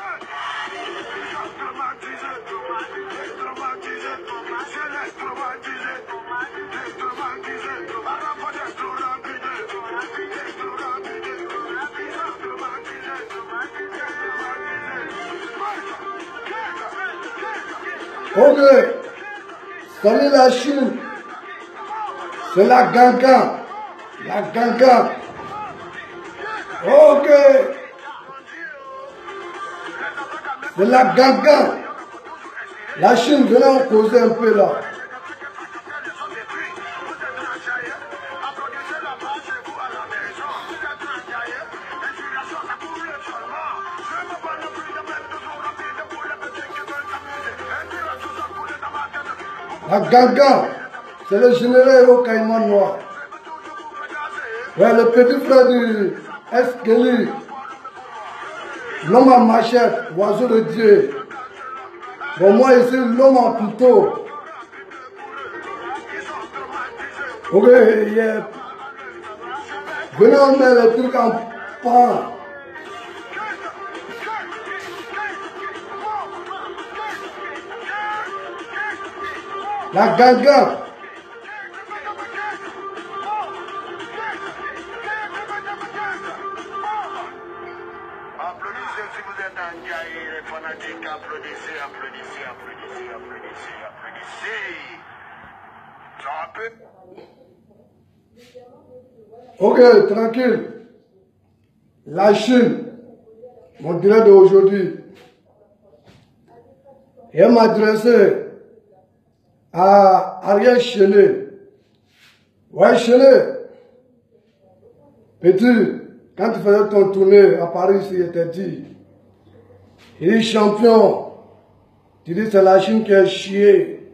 Ok, salut la Chine, c'est la Ganga, la Ganga. Ok, c'est la Ganga. La Chine, venez en causer un peu là. La Ganga, c'est le général au Caïman Noir. Ouais, le petit frère du Esqueli, l'homme à machette, oiseau de Dieu. Bon, moi ici, l'homme en couteau. Ok, yeah. Venez, on met le truc en pan. La Ganga. Applaudissez si vous êtes en Ndiaye, les fanatiques, applaudissez, applaudissez, applaudissez, applaudissez, applaudissez. Ok, tranquille. La Chine, mon direct d'aujourd'hui, elle m'a adressé à Ariel Chenet. Ouais, Chenet, petit, quand tu faisais ton tournée à Paris, il t'a dit, il est champion. Tu dis c'est la Chine qui est chiée.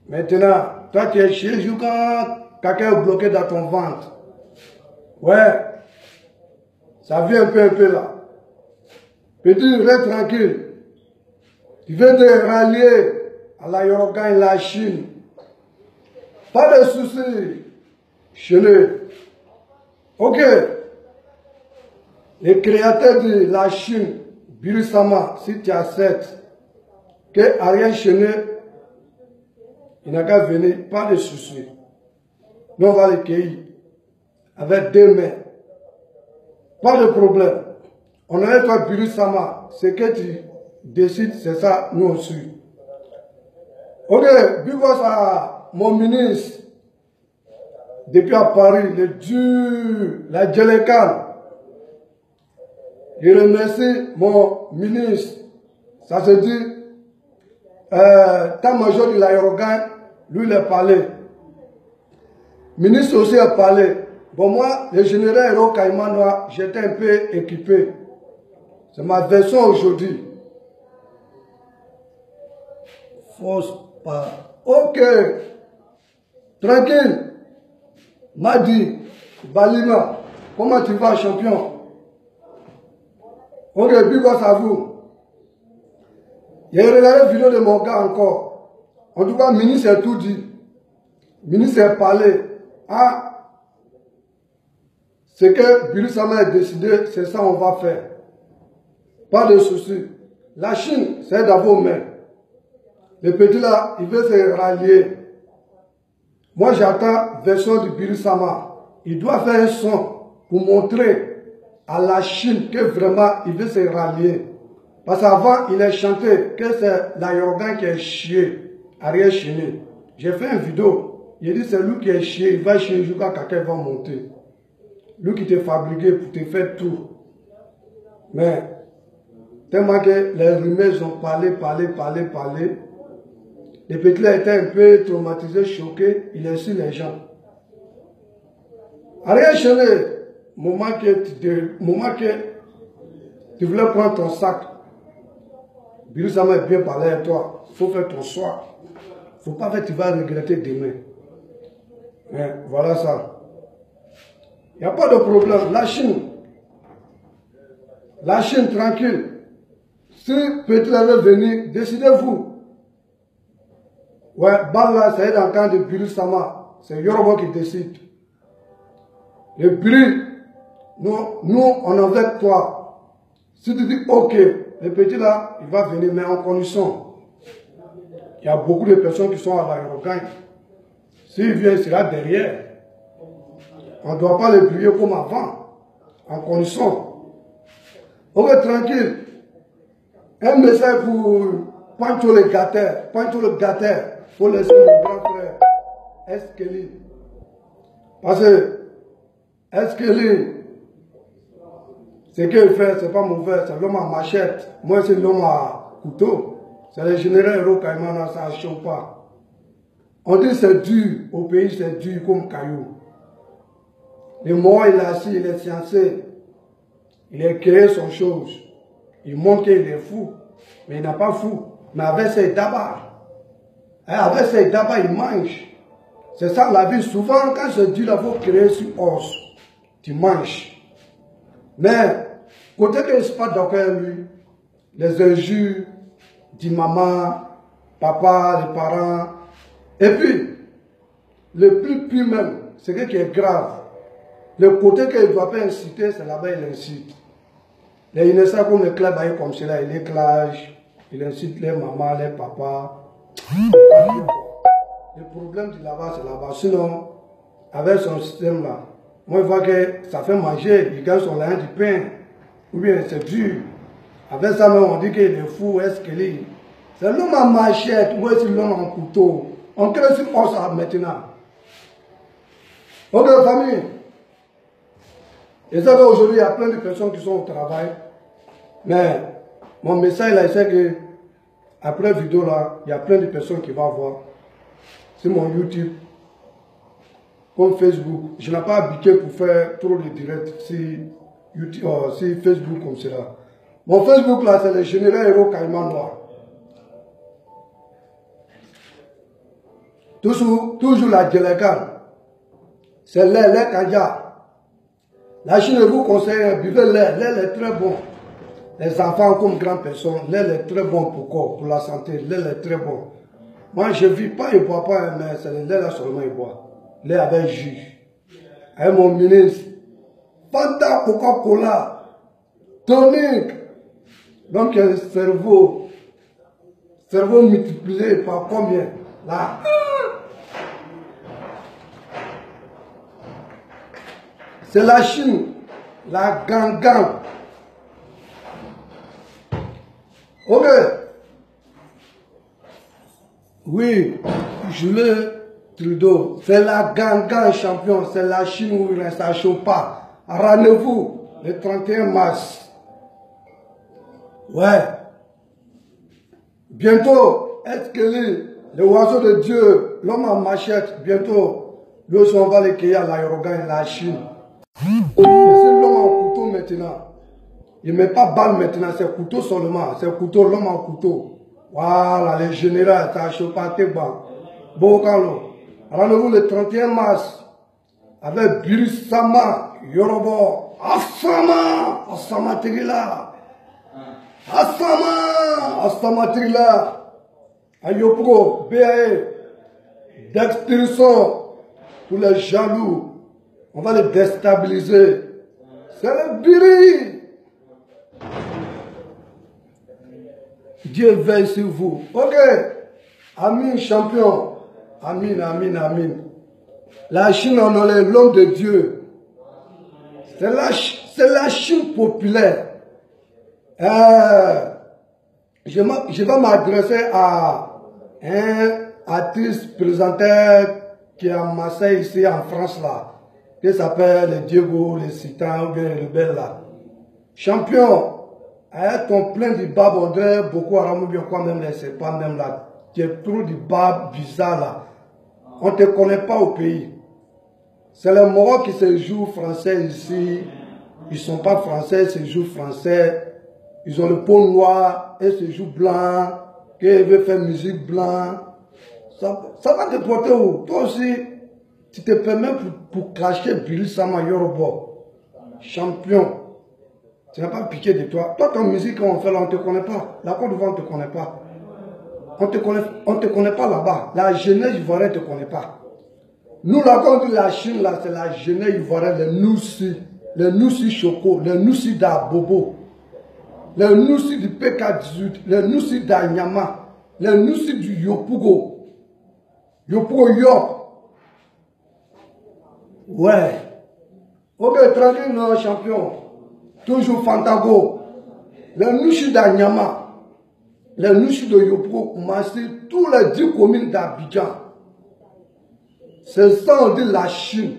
Maintenant, toi tu es chié jusqu'à quelqu'un est bloqué dans ton ventre. Ouais, ça vient un peu là. Petit, reste tranquille. Tu veux te rallier à la Yoruba et la Chine. Pas de soucis. Chenet. Ok. Les créateurs de la Chine, Birisama, si tu acceptes que Ariel Chenet, il n'a qu'à venir, pas de soucis. Nous on va les cueillir avec 2 mains. Pas de problème. On est toi, Birisama, ce que tu décides, c'est ça, nous aussi. Ok, because à mon ministre, depuis à Paris, le dur, la Djelékal, je remercie mon ministre, ça se dit, Tamajor de l'aérogan, lui il a parlé. Ministre aussi a parlé. Bon moi, le général Héros Caïman Noir, j'étais un peu équipé. C'est ma version aujourd'hui. Fausse pas. Ok. Tranquille. Madi, Balima, comment tu vas, champion? Ok, big boss à vous. Il y a regardé la vidéo de mon gars encore. En tout cas, le ministre a tout dit. Le ministre a parlé. Ah, ce que Birisama a décidé, c'est ça qu'on va faire. Pas de soucis. La Chine, c'est dans vos mains. Le petit là, il veut se rallier. Moi, j'attends la version de Birisama. Il doit faire un son pour montrer à la Chine que vraiment il veut se rallier. Parce qu'avant, il a chanté que c'est la Yoruba qui est chié, Ariel Chenet. J'ai fait une vidéo. Il dit c'est lui qui est chié, il va chier jusqu'à quelqu'un va monter. Lui qui t'a fabriqué pour te faire tout. Mais, tellement que les rumeurs ont parlé. Le petit là était un peu traumatisé, choqué, il a su les gens. Ariel Chenet, moment que tu voulais prendre ton sac, Birisama est bien parlé à toi, il faut faire ton choix. Il ne faut pas faire, tu vas regretter demain. Mais voilà ça. Il n'y a pas de problème. La Chine tranquille. Si petit là veut venir, décidez-vous. Ouais, Bala, c'est dans le camp de Birisama. C'est Yoruba qui décide. Le Biri, nous, on est avec toi. Si tu dis OK, Le petit là, il va venir, mais en condition. Il y a beaucoup de personnes qui sont à l'aérogare. S'il vient, il sera derrière. On ne doit pas le plier comme avant, en condition. On est tranquille. Un message pour Pancho le gâteur. Pancho le gâteur. Il faut laisser mon grand frère, Esqueli. Parce que Esqueli, ce qu'il fait, ce n'est pas mauvais. C'est l'homme à machette. Moi, c'est l'homme à couteau. C'est le général Héros Caïman, ça ne chauffe pas. On dit c'est dur. Au pays, c'est dur comme caillou. Le mort, il est assis, il est sciencé. Il a créé son chose. Il montre qu'il est fou. Mais il n'est pas fou. Mais avec ses dabas. Avec ses dabas, il mange. C'est ça la vie. Souvent, quand je dis là, il faut créer sur os. Tu manges. Mais, côté qu'il ne se passe d'accord lui, les injures, dit maman, papa, les parents. Et puis, le plus pire même, c'est ce qui est grave. Le côté qu'il ne doit pas inciter, c'est là-bas il incite. Les innocents comme les clubs comme cela, il éclage, il incite les mamans, les papas. Le problème de là-bas, c'est là-bas. Sinon, avec son système là, moi je vois que ça fait manger, il gagne son linge du pain, ou bien c'est dur. Avec ça même, on dit qu'il est fou, est-ce qu'il est. C'est l'homme à machette, moi c'est l'homme en couteau. On crée sur ça maintenant. Ok, famille. Et ça fait aujourd'hui, il y a plein de personnes qui sont au travail. Mais mon message là, c'est que après la vidéo là, il y a plein de personnes qui vont voir. C'est mon YouTube, comme Facebook. Je n'ai pas habitué pour faire trop de directs sur YouTube, sur Facebook comme cela. Mon Facebook là, c'est le général Héros Caïman Noir. Toujours la déléguée. C'est lait Kanja. La Chine vous conseille, buvez lait. Lait est très bon. Les enfants comme grandes personnes, lait est très bon pour corps, pour la santé. Lait est très bon. Moi, je ne vis pas, je ne bois pas, mais c'est le lait là seulement je bois. Lait avec jus. Avec mon ministre. Fanta, Coca-Cola, tonique. Donc, le cerveau multiplié par combien? Là. C'est la Chine, la gangan. Ok. Oui, Jules Trudeau, c'est la gangan champion, c'est la Chine où il ne s'achète pas. Rendez-vous le 31 mars. Ouais. Bientôt, est-ce que le oiseau de Dieu, l'homme en machette, bientôt, lui aussi on va le cueillir à l'aérogare, la Chine. C'est l'homme en couteau maintenant. Il ne met pas balle maintenant, c'est couteau seulement. C'est couteau, l'homme en couteau. Voilà, les généraux, ça chauffe pas tes bancs. Bon, rendez-vous le 31 mars avec Biris Sama, Yorobo, Asama Trila. Asama Trila. Ayopro, BAE, d'expulsion pour les jaloux. On va les déstabiliser. C'est le Biri. Dieu veille sur vous. Ok. Amin, champion. Amin, amin, amin. La Chine en est l'homme de Dieu. C'est la Chine populaire. Je vais m'adresser à un artiste présentateur qui est à Marseille, ici en France, là, qui s'appelle Diego, le Citan, ou bien le Bel, là. Champion, avec ton plein de barbe, on dirait beaucoup à Ramou, bien quoi, même, c'est pas même là. Tu es trop de barbe bizarre, là. On ne te connaît pas au pays. C'est les Marocs qui se jouent français ici. Ils ne sont pas français, ils se jouent français. Ils ont le peau noir, et se jouent blanc, qui veut faire musique blanc. Ça va te porter où? Toi aussi, tu te permets pour cacher Billy Sama Yorobo. Champion. Tu n'as pas piqué de toi. Toi, ton musique, quand on fait là, on ne te connaît pas. La Côte d'Ivoire, on ne te connaît pas. On te connaît pas là-bas. La jeunesse ivoirienne ne te connaît pas. Nous, là, quand on dit la Chine, là, c'est la jeunesse ivoirienne, les Noussi choco, les Noussi d'Abobo. les Noussi du PK18, les Noussi d'Anyama, les Noussi du Yopougo. Yopougo Yop. Ouais. Ok, tranquille, non, champion. Toujours Fantago. Les Noussi d'Anyama, les Noussi de Yopougo, tous les 10 communes d'Abidjan. C'est ça, on dit la Chine.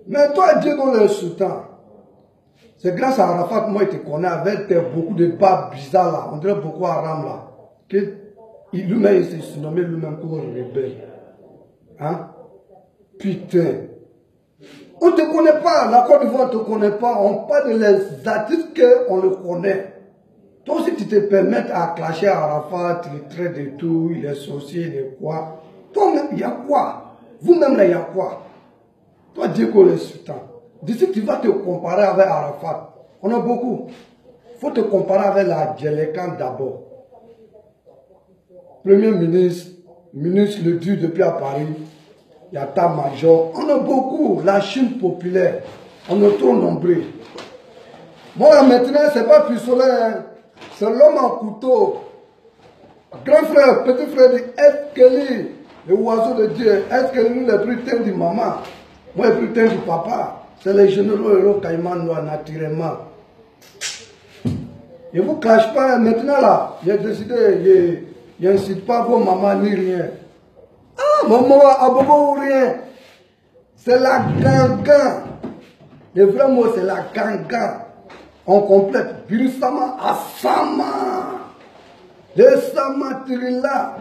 Mais toi, Diego le Sultan, c'est grâce à Arafat, moi, je te connais avec beaucoup de bas bizarres là, on dirait beaucoup Haram là, que lui-même, il s'est surnommé lui-même comme rebelle. Hein? Putain. On ne te connaît pas, la Côte d'Ivoire ne te connaît pas, on parle de les artistes qu'on le connaît. Toi aussi, tu te permets à clasher Arafat, il est très de tout, il est sorcier, il est quoi. Toi-même, il y a quoi? Vous-même, là, il y a quoi? Toi, Diego le Sultan, d'ici tu vas te comparer avec Arafat. On a beaucoup. Il faut te comparer avec la Djelekan d'abord. Premier ministre, ministre le dur depuis à Paris, il y a Tamajor. On a beaucoup. La Chine populaire, on est trop nombreux. Moi, maintenant, ce n'est pas Pucelet, hein. C'est l'homme en couteau. Grand frère, petit frère dit, est-ce que le oiseau de Dieu, est-ce que lui, le plus tendre du maman? Moi, le plus tendre du papa. C'est les généraux héros Caïman noirs, naturellement. Je ne vous cache pas, maintenant là, j'ai décidé, je n'incite pas vos mamans ni rien. Ah, maman, abobo ou rien. C'est la ganga. Le vrai mot, c'est la ganga. On complète. Birisama Asama. Le Samatrila.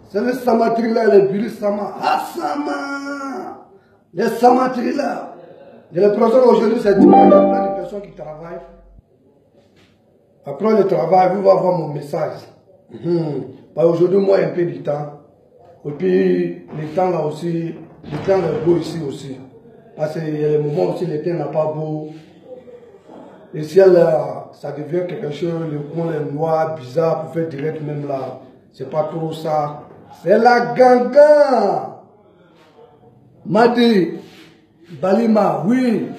C'est le Samatrila, le Birisama Asama. Le Samatrila. Et le projet aujourd'hui, c'est qu'il y a plein de personnes qui travaillent. Après le travail, vous allez voir mon message. Aujourd'hui, moi, un peu du temps. Et puis, le temps là aussi, le temps est beau ici aussi. Parce qu'il y a des moments aussi, le temps n'est pas beau. Le ciel, là, ça devient quelque chose, le coin est noir, bizarre, pour faire direct même là. C'est pas trop ça. C'est la ganga. Madi, Balima, oui.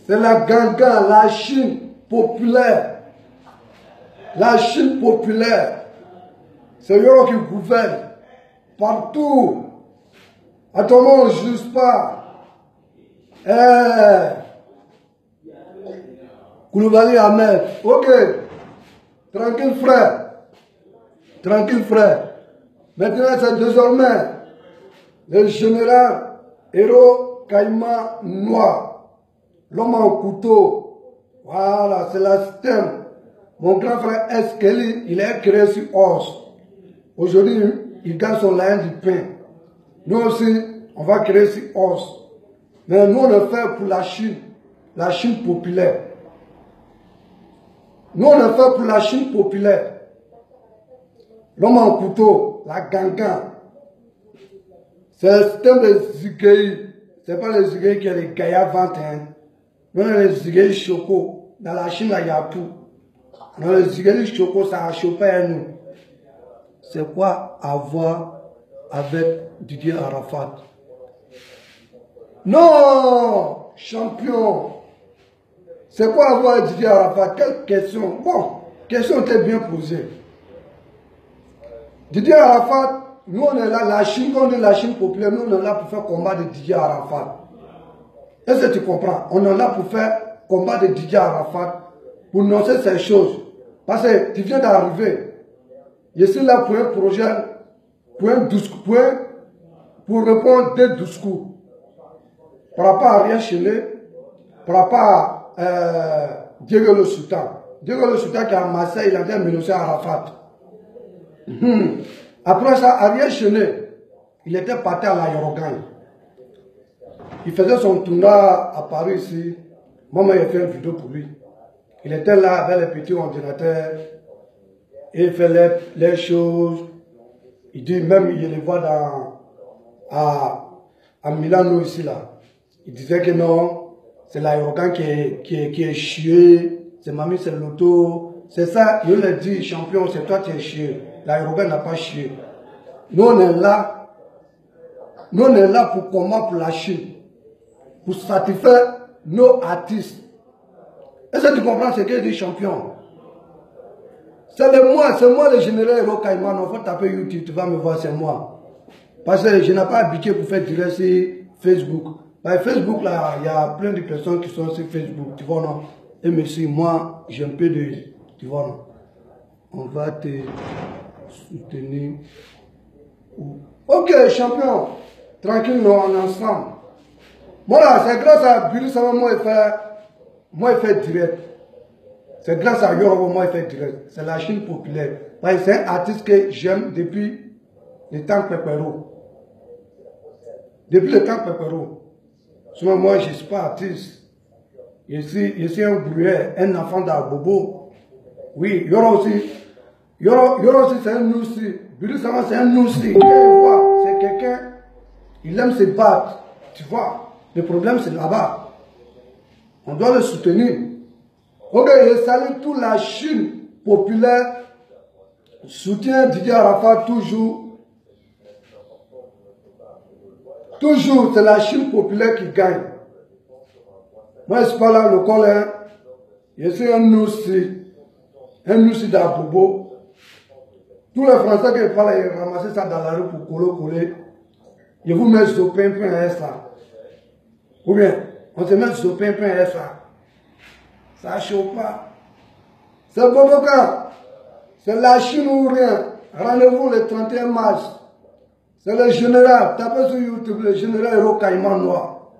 C'est la ganga, la Chine populaire. La Chine populaire. C'est eux qui gouvernent. Partout. Attends, on ne juge pas. Koulibaly Ahmed. Ok. Tranquille frère. Tranquille frère. Maintenant c'est désormais le général héros Caïman noir. L'homme en couteau. Voilà, c'est la système. Mon grand frère Eskeli, il est créé sur os. Aujourd'hui, il gagne son laine du pain. Nous aussi, on va créer sur os. Mais nous, on le fait pour la Chine populaire. Nous, on le fait pour la Chine populaire. L'homme en couteau, la ganga. C'est le système de Zigueï. Ce n'est pas le Zigueï qui est le Gaïa 21. Nous, on a le Zigueï Choco. Dans la Chine, là, il y a tout. Dans le Zigueï Choco, ça a chopé à nous. C'est quoi avoir avec Didier Arafat? Non, champion. C'est quoi avoir Didier Arafat? Quelle question? Bon, question était bien posée. Didier Arafat, nous on est là, la Chine, quand on dit la Chine populaire, nous on est là pour faire combat de Didier Arafat. Est-ce que tu comprends? On est là pour faire combat de Didier Arafat, pour annoncer ces choses. Parce que tu viens d'arriver. Je suis là pour un projet, pour un discours, pour répondre des discours. Par rapport à Ariel Chéné, par rapport à Diego le Sultan. Diego le Sultan qui est à Marseille, il a dit Ménocé Arafat. Après ça, Ariel Chéné, il était parti à l'aérogagne. Il faisait son tournoi à Paris ici. Moi, j'ai fait une vidéo pour lui. Il était là avec les petits ordinateurs. Et il fait les choses. Il dit même, il les voit à Milano ici là. Il disait que non, c'est l'aérogan qui est chié. C'est mamie, c'est l'auto. C'est ça, il lui dit, champion, c'est toi qui es chié. L'aérogan n'a pas chié. Nous on est là. Nous on est là pour comment pour la Chine. Pour satisfaire nos artistes. Est-ce que tu comprends ce qu'il dit champion? C'est moi le général Hero Caïman. Il faut taper YouTube, tu vas me voir, c'est moi. Parce que je n'ai pas habitué pour faire direct sur Facebook. Par Facebook, là, il y a plein de personnes qui sont sur Facebook, tu vois, non? Et merci, moi, j'ai un peu de... Tu vois, non? On va te soutenir. Ok, champion. Tranquille, non, on est ensemble. Voilà, c'est grâce à Billy Sama, moi, il fait direct. C'est grâce à Yorobo, moi, il fait direct. C'est la Chine populaire. C'est un artiste que j'aime depuis le temps Pepero. Depuis le temps Pepero. Souvent, moi, je ne suis pas artiste. Je suis un brouillard, un enfant d'Abobo. Oui, Yoro aussi, c'est un noussi. Billy Sama, c'est un noussi. C'est quelqu'un, il aime se battre. Tu vois, le problème, c'est là-bas. On doit le soutenir. Ok, je salue toute la Chine populaire. Soutien Didier Arafat toujours. Toujours, c'est la Chine populaire qui gagne. Moi, je ne suis pas là, le colère. Je suis un noussi d'Abobo. Tous les Français qui parlent, ils ramassent ça dans la rue pour coller. Ils vous mettent sur pain ça. Ou bien, on se met sur pain ça. Ça ne chauffe pas. C'est Boboka. C'est la Chine ou rien. Rendez-vous le 31 mars. C'est le général. Tapez sur YouTube le général Hero Caïman Noir.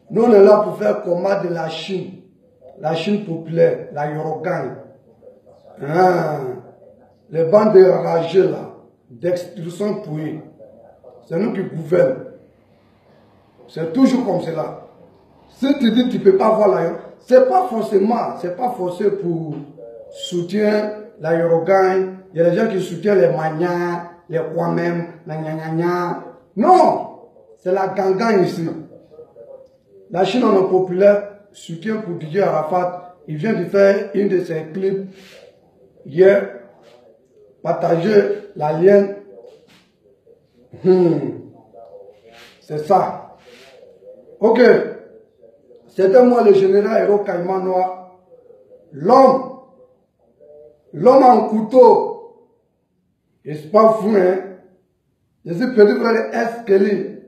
Nous, on est là pour faire combat de la Chine. La Chine populaire, la Yorogan. Les bandes de rageux là, d'extrusion pouillée. C'est nous qui gouvernons. C'est toujours comme cela. Si tu dis que tu ne peux pas voir la Yorogan, c'est pas forcé pour soutien la Yorogan. Il y a des gens qui soutiennent les Manias, les Kwamem, la Gna. Non, c'est la gangan ici. La Chine en est populaire, soutien pour Didier Arafat. Il vient de faire une de ses clips hier, partager la lienne. C'est ça. Ok. C'était moi le général Hero Caïman Noir. L'homme en couteau. Et c'est pas fou, hein. Je suis perdu vers les S-Kelly.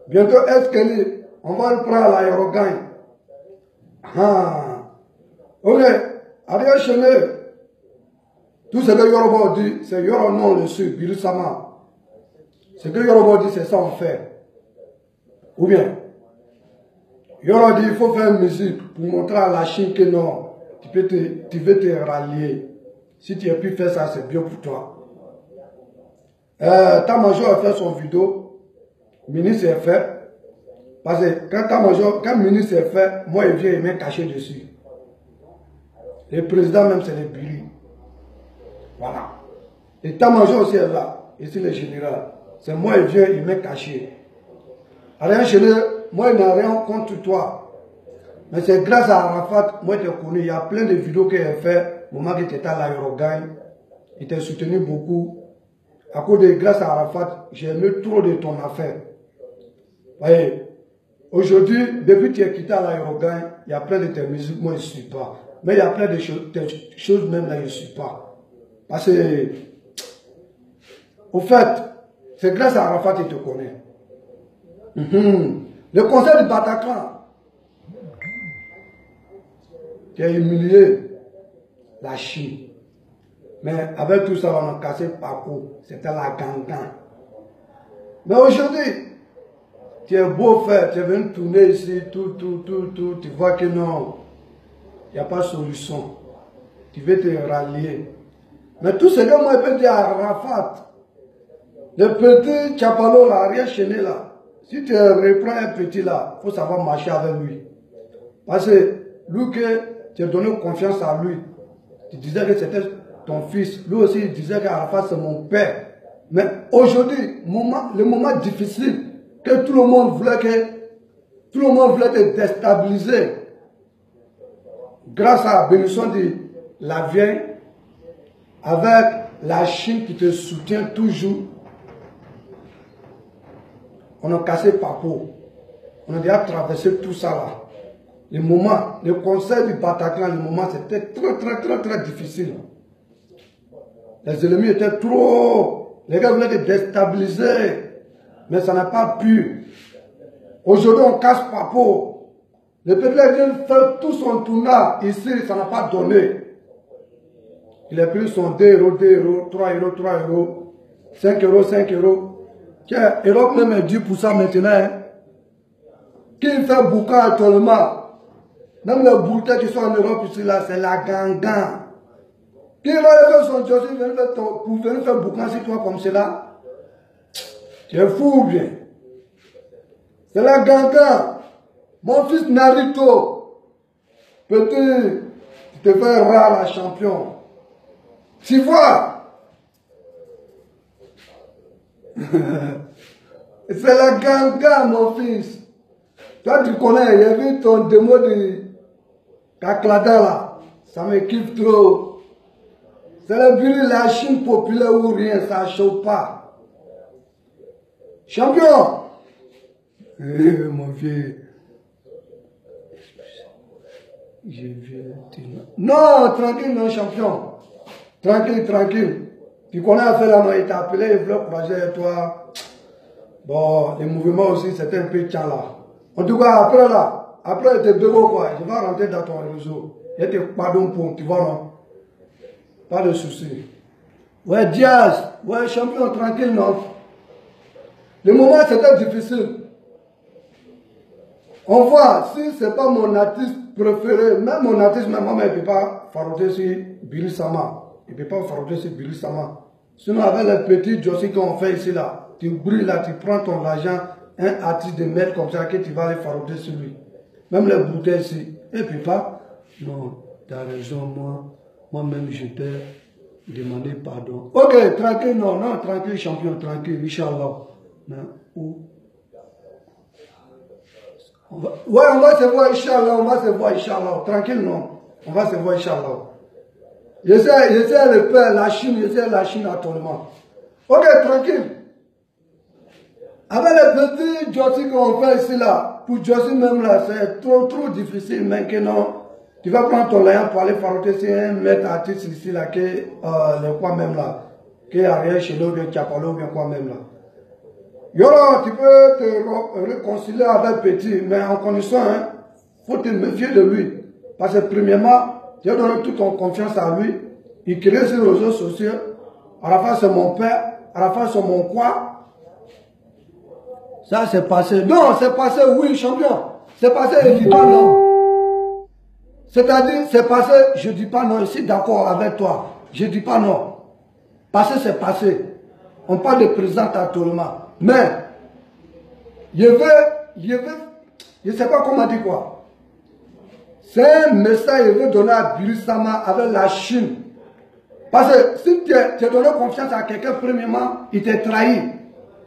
Bientôt S-Kelly. On va le prendre à l'aérogagne. Ok. Ariel Chenet. Tout ce que Yorobo dit, c'est Yoro non le sud, Billy Sama. Ce que Yorobo dit, c'est ça on fait. Ou bien, Yoro dit, il faut faire une musique pour montrer à la Chine que non, tu veux te rallier. Si tu as pu faire ça, c'est bien pour toi. Tamajor a fait son vidéo, ministre est fait. Parce que quand ministre est fait, moi, il vient, il m'est caché dessus. Le président même, c'est le Billy. Voilà. Et Tamajor aussi est là. Ici, le général. C'est moi, il vient, il m'est caché. Rien chez lui, moi, il n'a rien contre toi. Mais c'est grâce à Arafat, moi, je te connais. Il y a plein de vidéos qu'il a fait. Au moment que tu étais à l'aérogagne, il t'a soutenu beaucoup. À cause de grâce à Arafat, j'ai aimé trop de ton affaire. Voyez, aujourd'hui, depuis que tu es quitté à l'aérogagne, il y a plein de tes musiques, moi, je ne suis pas. Mais il y a plein de choses même là, je ne suis pas. Parce que, au fait, c'est grâce à Arafat qu'il te connaît. Le conseil du Bataclan, qui a humilié la Chine. Mais avec tout ça, on a cassé le parcours. C'était la gangan. Mais aujourd'hui, tu es beau faire, tu es venu tourner ici, tout, tu vois que non, il n'y a pas de solution. Tu veux te rallier. Mais tout ce que moi je peux dire à Arafat, le petit Chapalo là, rien chaîné là, si tu reprends un petit là, il faut savoir marcher avec lui. Parce que lui que tu as donné confiance à lui, tu disais que c'était ton fils, lui aussi il disait qu'Arafat c'est mon père. Mais aujourd'hui, le moment difficile, que tout le monde voulait te déstabiliser, grâce à la bénédiction de la vieille, avec la Chine qui te soutient toujours, on a cassé le parcours. On a déjà traversé tout ça là. le moment, le conseil du Bataclan, le moment, c'était très difficile. Les ennemis étaient trop... Les gars voulaient te déstabiliser. Mais ça n'a pas pu. Aujourd'hui, on casse Papo. Le peuple vient faire tout son tournage. Ici, ça n'a pas donné. Il a pris son 2 euros, 2 euros, 3 euros, 3 euros, 5 euros, 5 euros. Tiens, Europe même est due pour ça maintenant. Hein. Qui fait boucan actuellement? Même les bouquets qui sont en Europe ici, là, c'est la gangan. Qui va faire son job pour venir faire boucan sur toi comme cela? Tu es fou ou bien? C'est la gangan. Mon fils Naruto. Petit, tu te fais rare la champion. Tu vois? C'est la gangan, mon fils. Toi, tu connais, j'ai vu ton démo de Kaklada là. Ça me kiffe trop. C'est le but de la Chine populaire ou rien, ça ne chauffe pas. Champion! Mon vieux. Je vais te... Non, tranquille, non, champion. Tranquille, tranquille. Tu connais à faire la main, il t'a appelé, il voulait croiser toi. Bon, les mouvements aussi, c'était un peu tient là. En tout cas, après là, après tes bégo quoi, je vais rentrer dans ton réseau. Il te pardon pour, tu vois non? Pas de souci. Ouais, Diaz, ouais, champion, tranquille, non? Le moment, c'était difficile. On voit, si ce n'est pas mon artiste préféré, même mon artiste, même moi, il ne peut pas farouter sur Billy Sama. Il ne peut pas farouter sur Billy Sama. Sinon, avec les petits Jossi qu'on fait ici, là, tu brilles là, tu prends ton argent, un artiste de maître comme ça, que tu vas aller farouter sur lui. Même les bouteilles ici. Et puis pas, non, tu as raison, moi-même, je t'ai demandé pardon. Ok, tranquille, non, non, tranquille, champion, tranquille, Inch'Allah. Ouais, on va se voir, Inch'Allah, on va se voir, Inch'Allah. Tranquille, non. On va se voir, Inch'Allah. Je sais le père, la Chine, je sais la Chine actuellement. Ok, tranquille. Avec les petits Jossi qu'on fait ici, là, pour Jossi même là, c'est trop difficile maintenant. Tu vas prendre ton laïen pour aller farouter sur un maître artiste ici, là, qui est quoi même là, qui est arrière chez nous, qui a parlé ou bien quoi même là. Yoro, tu peux te réconcilier avec Petit, mais en connaissant, hein, faut te méfier de lui. Parce que premièrement, tu as donné toute ton confiance à lui. Il crée sur les réseaux sociaux. À la fin, c'est mon père. À la fin, c'est mon quoi. Ça, c'est passé. Non, c'est passé, oui, champion. C'est passé, je ne dis pas non. C'est-à-dire, c'est passé, je ne dis pas non. Je suis d'accord avec toi. Je ne dis pas non. Passé, c'est passé. On parle de présent actuellement. Mais, je ne sais pas comment dire quoi. C'est un message que je veux donner à Billy Sama avec la Chine. Parce que si tu as donné confiance à quelqu'un, premièrement, il t'a trahi.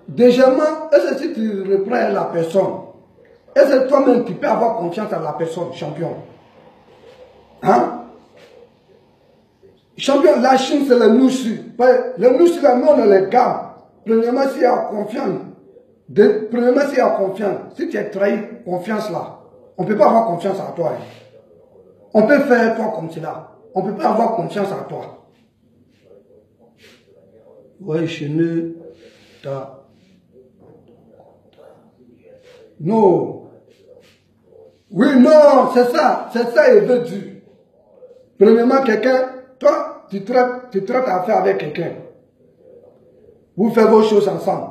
Deuxièmement, est-ce que si tu reprends la personne, est-ce que toi-même tu peux avoir confiance à la personne, champion? Hein? Champion, la Chine, c'est le moussi. Le moussi, là, nous, on a les gammes. Premièrement, s'il y a confiance, si tu es trahi, confiance là, on ne peut pas avoir confiance à toi. Hein. On peut faire toi comme cela. On ne peut pas avoir confiance à toi. Ouais, chez nous, non. Oui, non, c'est ça, il veut dire. Premièrement, quelqu'un, toi, tu traites affaire avec quelqu'un. Vous faites vos choses ensemble.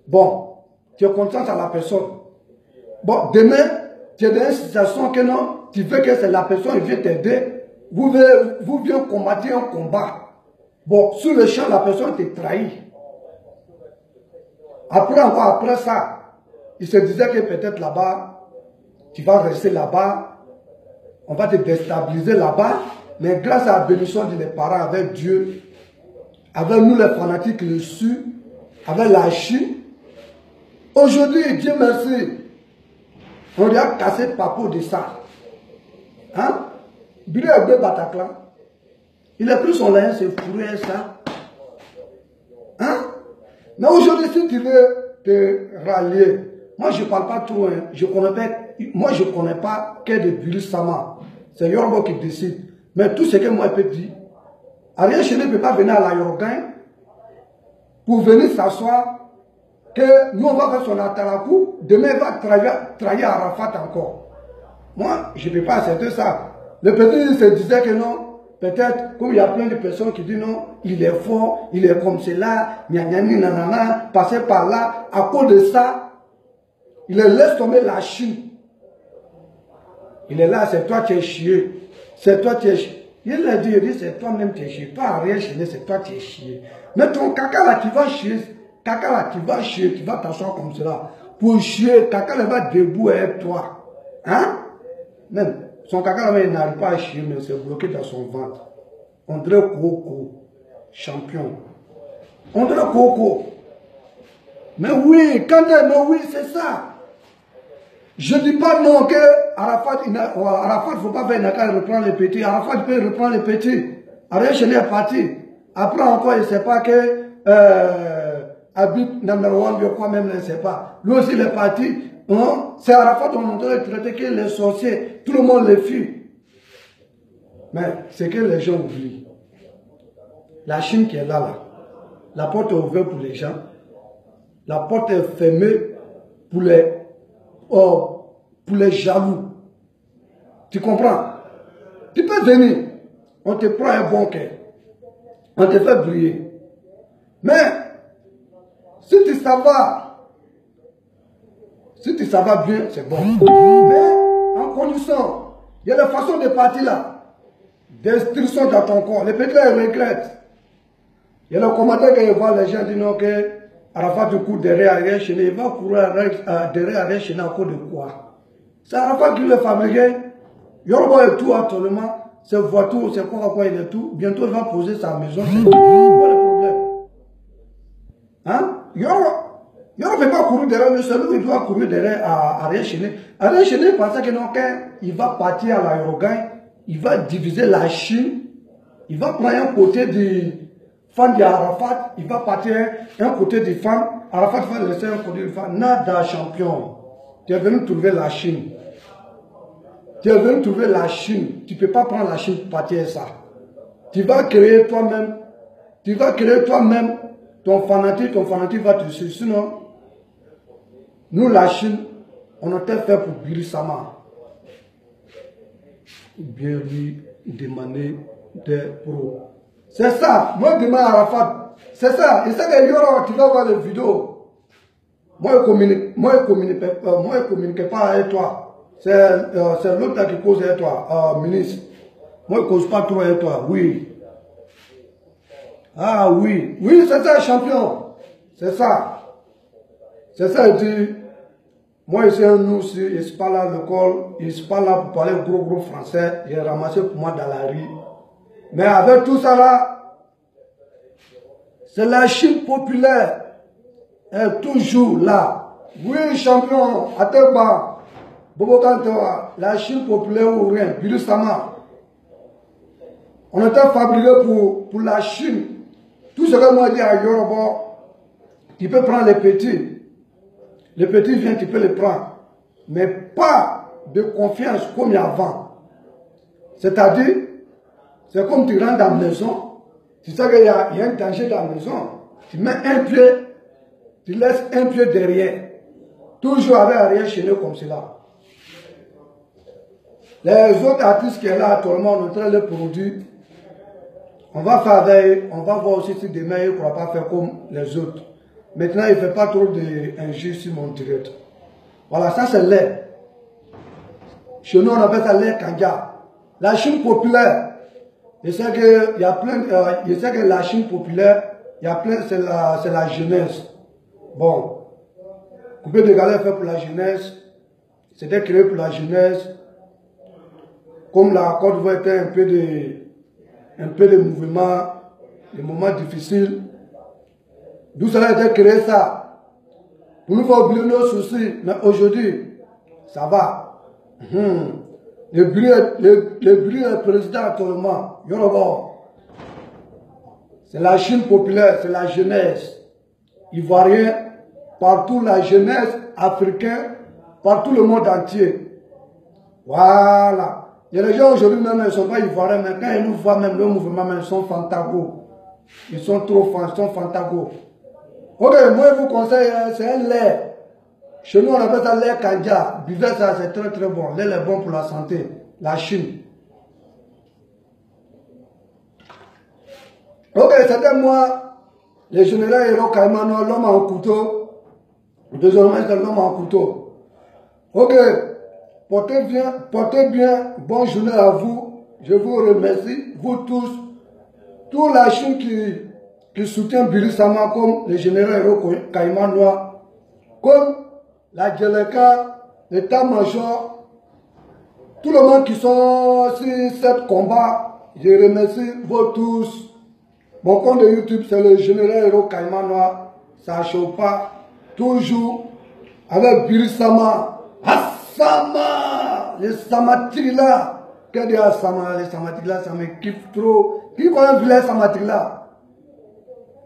Bon, tu as confiance à la personne. Bon, demain, tu es dans une situation que non, tu veux que c'est la personne qui vient t'aider. Vous venez combattre un combat. Bon, sur le champ, la personne te trahit. Après ça, il se disait que peut-être là-bas, tu vas rester là-bas, on va te déstabiliser là-bas, mais grâce à la bénédiction de les parents avec Dieu, avec nous les fanatiques le su, avec la Chine, aujourd'hui, Dieu merci, on lui a cassé Papo de ça. Hein? Billy Egbe Bataclan, il a pris son laïen, c'est fourré ça. Hein? Mais aujourd'hui, si tu veux te rallier, Moi, je ne parle pas trop. Hein. Moi, je ne connais pas qu'est de Billy Sama. C'est Yorbo qui décide. Mais tout ce que moi, je peux dire, Ariel Cheney ne peut pas venir à la Yorgain pour venir s'asseoir que nous, on va faire son atarakou. Demain, il va trahir Arafat encore. Moi, je ne peux pas accepter ça. Le petit se disait que non. Peut-être, comme il y a plein de personnes qui disent non, il est fort, il est comme cela, gnagnani, nanana, passer par là. À cause de ça, il laisse tomber la Chine. Il est là, c'est toi qui es chié. C'est toi qui es chié. Il l'a dit, il dit, c'est toi-même qui es chié. Pas rien chier, c'est toi qui es chié. Mais ton caca là qui va chier, caca là qui va chier, qui va t'asseoir comme cela. Pour chier, caca là va debout avec toi. Hein? Même. Son caca là, il n'arrive pas à chier, mais c'est bloqué dans son ventre. André Koko, champion. André Koko. Mais oui, quand elle, mais oui, c'est ça. Je ne dis pas non que Arafat, il ne faut pas faire une attaque, reprendre les petits. Arafat peut reprendre les petits. Ariel Cheney est parti. Après encore, il ne sait pas que Habib Namerwan, je crois même, il ne sait pas. Lui aussi, il est parti. C'est Arafat dont on doit traiter que les sorciers. Tout le monde les fuit. Mais c'est que les gens oublient. La Chine qui est là, la porte est ouverte pour les gens. La porte est fermée pour les jaloux. Tu comprends? Tu peux venir. On te prend un bon cœur. On te fait briller. Mais, si tu savais bien, c'est bon. Mais, en condition, il y a des façons de partir là. Destruction dans ton corps. Les petits regrettent. Il y a le commentaire qui voit les gens disent non que Arafat du coup derrière Ariel Cheney, il va courir derrière Ariel Cheney à cause de quoi? C'est Arafat qui le fabriqué. Yorbo est tout actuellement. Ses voitures, c'est quoi il est tout. Bientôt il va poser sa maison. C'est quoi le problème? Hein? Yorbo ne peut pas courir derrière lui, celui il doit courir derrière Ariel Cheney. Ariel Cheney pensait que non, il va partir à la Yorgain, il va diviser la Chine, il va prendre un côté du fan d'Arafat, il va partir un côté des femmes, Arafat va laisser un côté des femmes. Nada, champion. Tu es venu trouver la Chine. Tu es venu trouver la Chine. Tu ne peux pas prendre la Chine pour partir ça. Tu vas créer toi-même. Tu vas créer toi-même ton fanatique va te suivre. Sinon, nous, la Chine, on a été fait pour Billy Sama. Bien lui demander des pros. C'est ça. Moi, je demande à Arafat. C'est ça. Et ça que Yoro, tu vas voir les vidéos. Moi, je communique pas avec toi. C'est l'autre qui cause avec toi, ministre. Moi, je ne cause pas trop avec toi. Oui. Ah oui. Oui, c'est ça, champion. C'est ça. C'est ça, il dit. Moi, ici, nous aussi, il ne se parle à l'école. Il ne se parle là pour parler gros français. Il est ramassé pour moi dans la rue. Mais avec tout ça là, c'est la Chine populaire. Elle est toujours là. Oui, champion, Ateba, Bobo Kantewa, la Chine populaire ou rien, Billy Sama. On était fabriqué pour la Chine. Tout ce que moi dis à Yoruba, tu peux prendre les petits. Les petits viennent, tu peux les prendre. Mais pas de confiance comme il y a avant. C'est-à-dire, c'est comme tu rentres dans la maison, tu sais qu'il y a un danger dans la maison, tu mets un pied, tu laisses un pied derrière. Toujours avec Ariel Cheney comme cela. Les autres artistes qui sont là actuellement, on est en train de les produire. On va faire avec, on va voir aussi si demain il ne pourra pas faire comme les autres. Maintenant, il ne fait pas trop d'injures sur mon direct. Voilà, ça c'est l'air. Chez nous, on appelle ça l'air Kanja. La Chine populaire. Je sais que il y a plein, je sais que la Chine populaire, il y a plein, c'est la jeunesse. Bon, coupé de galère fait pour la jeunesse, c'était créé pour la jeunesse. Comme la Côte d'Ivoire était un peu de mouvement, des moments difficiles, d'où cela a été créé ça. Pour nous faire oublier nos soucis, mais aujourd'hui, ça va. Le bruit est président actuellement. Yoruba. C'est la Chine populaire, c'est la jeunesse. Ivoirien, partout la jeunesse africaine, partout le monde entier. Voilà. Il y a des gens aujourd'hui même, ils ne sont pas ivoiriens, mais quand ils nous voient même le mouvement, ils sont fantagos. Ils sont trop fantagos. Ok, moi je vous conseille, c'est un lait. Chez nous on appelle ça lait kanja. Buvez ça, c'est très très bon. Lait est bon pour la santé. La Chine. Ok, c'était moi, le général Héros Kaimano, l'homme en couteau. Désormais, c'est l'homme en couteau. Ok, portez bien, bonne journée à vous. Je vous remercie, vous tous. Toute la Chine qui soutient Billy Sama comme le général Héros Kaimano, comme la Djeleka, l'état-major, tout le monde qui sont sur ce combat, je remercie vous tous. Mon compte de YouTube, c'est le général Héros Kaimano. Ça ne chauffe pas. Toujours avec Billy Sama. Sama! Les Samatrila. Qu'est-ce qu'il y a Sama? Les Samatrila, ça me kiffe trop. Qui connaît Village Samatrila?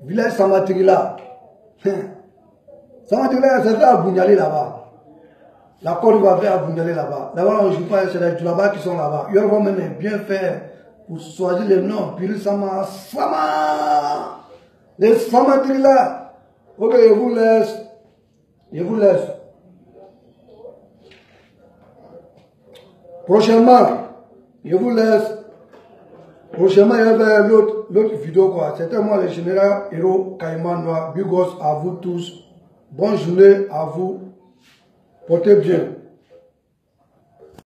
Village Samatrila. Samatrila, c'est fait à Bougnali là-bas. La Côte d'Ivoire fait à Bougnali là-bas. Là-bas, on ne joue pas, c'est les Djoulaba qui sont là-bas. Ils vont même bien faire. Pour choisir les noms, Billy Sama, Sama, les Samatrila. Ok, je vous laisse. Je vous laisse. Prochainement, je vous laisse. Prochainement, il y avait l'autre vidéo quoi. C'était moi le général Héros Kaimano. Bigos à vous tous. Bonne journée à vous. Portez bien.